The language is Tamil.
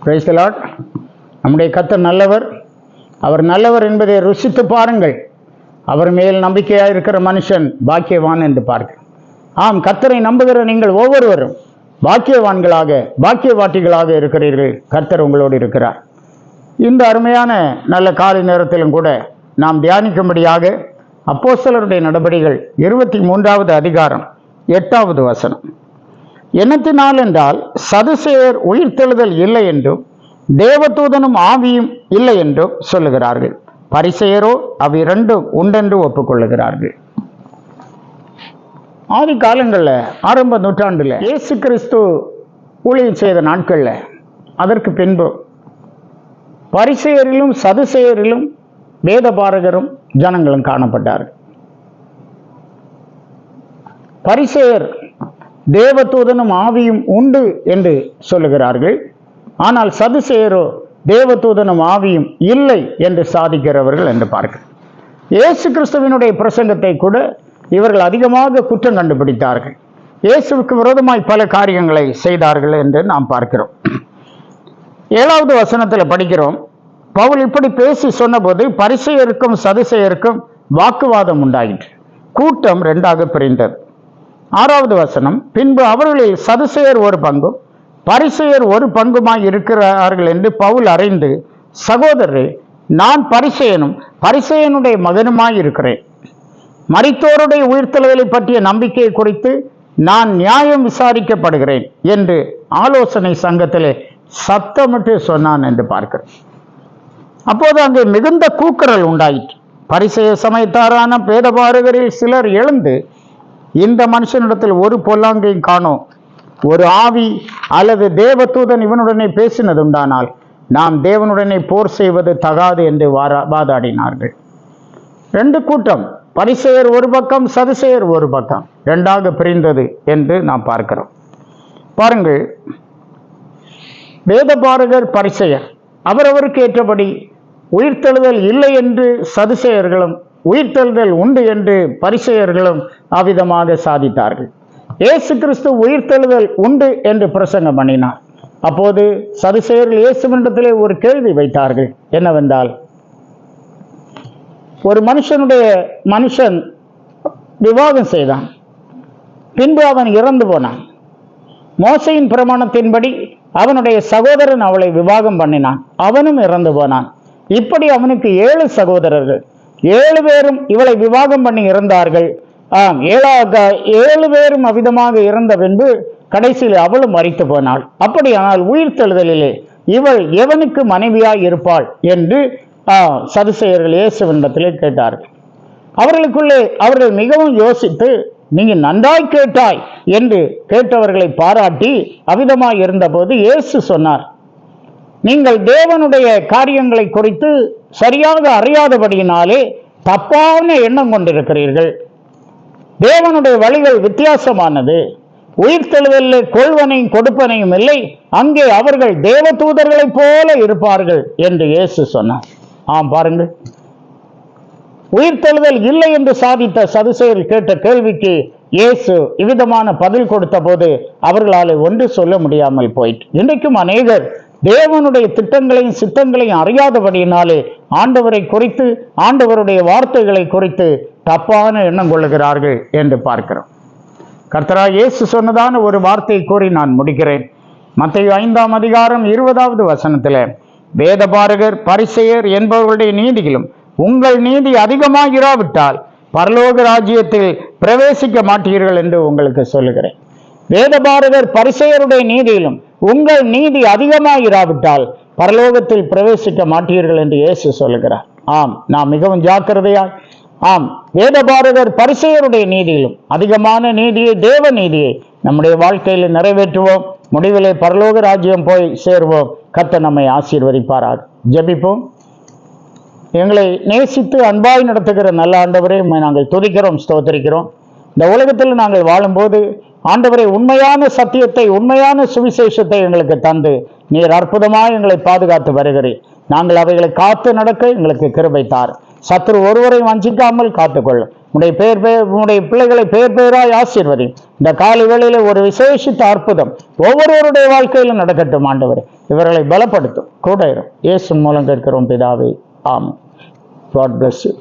Praise the Lord. நம்முடைய கர்த்தர் நல்லவர். அவர் நல்லவர் என்பதை ருசித்து பாருங்கள். அவர் மேல் நம்பிக்கையாக இருக்கிற மனுஷன் பாக்கியவான் என்று பார்க்க. ஆம், கர்த்தரை நம்புகிற நீங்கள் ஒவ்வொருவரும் பாக்கியவான்களாக பாக்கியவாட்டிகளாக இருக்கிறீர்கள். கர்த்தர் உங்களோடு இருக்கிறார். இந்த அருமையான நல்ல காலை நேரத்திலும் கூட நாம் தியானிக்கும்படியாக அப்போஸ்தலருடைய நடபடிகள் 23வது அதிகாரம் 8வது வசனம். என்னத்தினால் என்றால், சதுசேயர் உயிர்த்தெழுதல் இல்லை என்றும் தேவதூதனும் ஆவியும் இல்லை என்றும் சொல்லுகிறார்கள். பரிசேயரோ அவ்விரண்டும் உண்டென்று ஒப்புக்கொள்ளுகிறார்கள். ஆதி காலங்களில், ஆரம்ப நூற்றாண்டில், இயேசு கிறிஸ்து ஊழியம் செய்த நாட்களில், அதற்கு பின்பு பரிசேயரிலும் சதுசேயரிலும் வேதபாரகரும் ஜனங்களும் காணப்பட்டார்கள். பரிசேயர் தேவதூதனும் ஆவியும் உண்டு என்று சொல்லுகிறார்கள். ஆனால் சதுசேயரோ தேவதூதனும் ஆவியும் இல்லை என்று சாதிக்கிறவர்கள் என்று பார்க்கிறோம். இயேசு கிறிஸ்துவினுடைய பிரசங்கத்தை கூட இவர்கள் அதிகமாக குற்றம் கண்டுபிடித்தார்கள். இயேசுவுக்கு விரோதமாய் பல காரியங்களை செய்தார்கள் என்று நாம் பார்க்கிறோம். 7வது வசனத்தில் படிக்கிறோம், பவுல் இப்படி பேசி சொன்னபோது பரிசேயருக்கும் சதுசேயருக்கும் வாக்குவாதம் உண்டாயிற்று. கூட்டம் 2ஆக பிரிந்தது. 6வது வசனம், பின்பு அவர்களில் சதுசேயர் ஒரு பங்கும் பரிசேயர் ஒரு பங்குமாய் இருக்கிறார்கள் என்று பவுல் அறிந்து, சகோதரரே, நான் பரிசேயனும் பரிசேயனுடைய மகனுமாய் இருக்கிறேன். மரித்தோருடைய உயிர்த்தெழுதலை பற்றிய நம்பிக்கை குறித்து நான் நியாயம் விசாரிக்கப்படுகிறேன் என்று ஆலோசனை சங்கத்திலே சத்தமிட்டு சொன்னான் என்று பார்க்கிறேன். அப்போது அங்கே மிகுந்த கூக்குரல் உண்டாயிற்று. பரிசேய சமயத்தாரான வேதபாரகரில் சிலர் எழுந்து, இந்த மனுஷனிடத்தில் ஒரு பொல்லாங்கையும் காணோம். ஒரு ஆவி அல்லது தேவதூதன் இவனுடனே பேசினது உண்டானால் நாம் தேவனுடனே போர் செய்வது தகாது என்று வாதாடினார்கள். 2 கூட்டம், பரிசேயர் ஒரு பக்கம், சதுசேயர் ஒரு பக்கம், 2ஆக பிரிந்தது என்று நாம் பார்க்கிறோம். பாருங்கள், வேதபாரகர் பரிசேயர் அவரவருக்கு ஏற்றபடி உயிர்த்தெழுதல் இல்லை என்று சதுசேயர்களும், உயிர்த்தெழுதல் உண்டு என்று பரிசேயர்களும் அவ்விதமாக சாதித்தார்கள். இயேசு கிறிஸ்து உயிர்த்தெழுதல் உண்டு என்று பிரசங்கம் பண்ணினார். அப்போது சதுசேயர்கள் இயேசுவினிடத்திலே ஒரு கேள்வி வைத்தார்கள். என்னவென்றால், ஒரு மனுஷன் விவாகம் செய்தான், பின்பு அவன் இறந்து போனான். மோசையின் பிரமாணத்தின்படி அவனுடைய சகோதரன் அவளை விவாகம் பண்ணினான், அவனும் இறந்து போனான். இப்படி அவனுக்கு 7 சகோதரர்கள், 7 பேரும் இவளை விவாகம் பண்ணி இறந்தார்கள். 7 பேரும் அவ்விதமாக இறந்த பின்பு கடைசியில் அவளும் மரித்து போனாள். அப்படியானால் உயிர்த்தெழுதலிலே இவள் எவனுக்கு மனைவியாய் இருப்பாள் என்று சதுசேயர்கள் இயேசுவினிடத்திலே கேட்டார்கள். அவர்களுக்குள்ளே அவர்கள் மிகவும் யோசித்து, நீங்க நன்றாய் கேட்டாய் என்று கேட்டவர்களை பாராட்டி அவ்விதமாய் இருந்தபோது இயேசு சொன்னார், நீங்கள் தேவனுடைய காரியங்களை குறித்து சரியாக அறியாதபடியினாலே தப்பான எண்ணம் கொண்டிருக்கிறீர்கள். தேவனுடைய வழிகள் வித்தியாசமானது. உயிர்த்தெழுதலில் கொள்வனையும் கொடுப்பனையும் இல்லை, அங்கே அவர்கள் தேவதூதர்களைப் போல இருப்பார்கள் என்று இயேசு சொன்னார். ஆம், பாருங்கள், உயிர்த்தெழுதல் இல்லை என்று சாதித்த சதுசேயர் கேட்ட கேள்விக்கு இயேசு இவ்விதமான பதில் கொடுத்த போது அவர்களால் ஒன்று சொல்ல முடியாமல் போயிட்டு, இன்றைக்கும் அநேகர் தேவனுடைய திட்டங்களையும் சித்தங்களையும் அறியாதபடியினாலே ஆண்டவரை குறித்து, ஆண்டவருடைய வார்த்தைகளை குறித்து தப்பான எண்ணம் கொள்ளுகிறார்கள் என்று பார்க்கிறோம். கர்த்தராகிய இயேசு சொன்னதான ஒரு வார்த்தையை கூறி நான் முடிக்கிறேன். மத்தேயு 5ஆம் அதிகாரம் 20வது வசனத்தில், வேதபாரகர் பரிசேயர் என்பவர்களுடைய நீதியிலும் உங்கள் நீதி அதிகமாக இராவிட்டால் பரலோக ராஜ்யத்தில் பிரவேசிக்க மாட்டீர்கள் என்று உங்களுக்கு சொல்லுகிறேன். வேதபாரகர் பரிசேயருடைய நீதியிலும் உங்கள் நீதி அதிகமாக இராவிட்டால் பரலோகத்தில் பிரவேசிக்க மாட்டீர்கள் என்று இயேசு சொல்லுகிறார். ஆம், நாம் மிகவும் ஜாக்கிரதையாய், ஆம், வேதபாரகர் பரிசேயருடைய நீதியிலும் அதிகமான நீதியை, தேவ நீதியை நம்முடைய வாழ்க்கையில் நிறைவேற்றுவோம். முடிவிலே பரலோக ராஜ்யம் போய் சேருவோம். கர்த்தர் நம்மை ஆசீர்வதிப்பாராக. ஜெபிப்போம். எங்களை நேசித்து அன்பாய் நடத்துகிற நல்ல ஆண்டவரே, நாங்கள் துதிக்கிறோம், ஸ்தோத்திரிக்கிறோம். இந்த உலகத்தில் நாங்கள் வாழும்போது ஆண்டவரே, உண்மையான சத்தியத்தை, உண்மையான சுவிசேஷத்தை எங்களுக்கு தந்து நீர் அற்புதமாக எங்களை பாதுகாத்து வருகிறீர். நாங்கள் அவைகளை காத்து நடக்க எங்களுக்கு கிருபை தார். சத்துரு ஒருவரை வஞ்சிக்காமல் காத்துக்கொள்ளும். உடைய பிள்ளைகளை பேராய் ஆசீர்வதி. இந்த காலை வேளையில ஒரு விசேஷித்த அற்புதம் ஒவ்வொருவருடைய வாழ்க்கையிலும் நடக்கட்டும் ஆண்டவரே. இவர்களை பலப்படுத்தும், கூட இயேசு மூலம் கேட்கிறோம் பிதாவே, ஆமென். God bless you.